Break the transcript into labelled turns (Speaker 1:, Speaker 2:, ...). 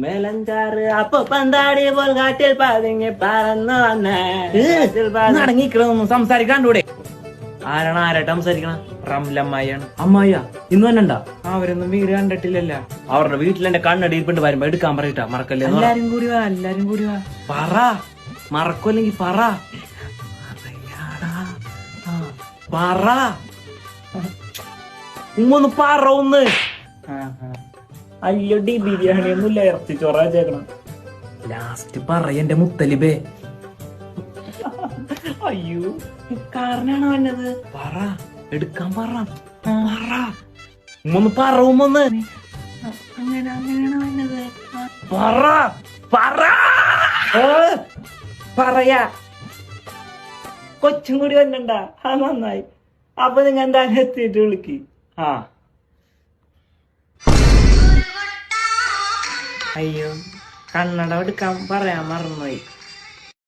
Speaker 1: മേലഞ്ചാറ് അപ്പൊ പന്താടി പോൽ കാറ്റിൽ പതിങ്ങി പറന്നു
Speaker 2: അടങ്ങിക്കണമെന്ന് സംസാരിക്കാണ്ടൂടെ?
Speaker 1: ആരാണ് ആരായിട്ട് സംസാരിക്കണ?
Speaker 2: റംലമ്മായിയാണ്.
Speaker 1: അമ്മായ ഇന്ന് തന്നെ ഉണ്ടാ?
Speaker 2: അവരൊന്നും വീട് കണ്ടിട്ടില്ലല്ല.
Speaker 1: അവരുടെ വീട്ടിൽ എന്റെ കണ്ണടിയിപ്പിണ്ട് വരുമ്പോ എടുക്കാൻ പറയട്ടാ, മറക്കല്ലേ?
Speaker 2: എല്ലാരും കൂടി വാ, എല്ലാരും കൂടി വാ.
Speaker 1: പറ, മറക്കല്ലെങ്കിൽ പറ. പറ ഒന്ന് പറ ഒന്ന്.
Speaker 2: അയ്യോടി ബിരിയാണി ഒന്നുമില്ല, ഇറച്ചി ചോറാ ചേക്കണം.
Speaker 1: ലാസ്റ്റ് പറയന്റെ മുത്തലിബേ.
Speaker 2: അയ്യോ കാരനാണ് വന്നത്.
Speaker 1: പറ, എടുക്കാൻ പറ. പറ ഒന്ന് പറ ഉമ്മൊന്ന്.
Speaker 2: അങ്ങനെയാണ് വന്നത്.
Speaker 1: പറ പറ
Speaker 2: പറയാ കൊച്ചും കൂടി വന്നണ്ട. ആ നന്നായി. അപ്പൊ നിങ്ങ എന്താ എത്തിയിട്ട് വിളിക്ക്.
Speaker 1: ആ
Speaker 2: അയ്യോ കണ്ണട എടുക്കാൻ പറയാൻ മറന്നുപോയി.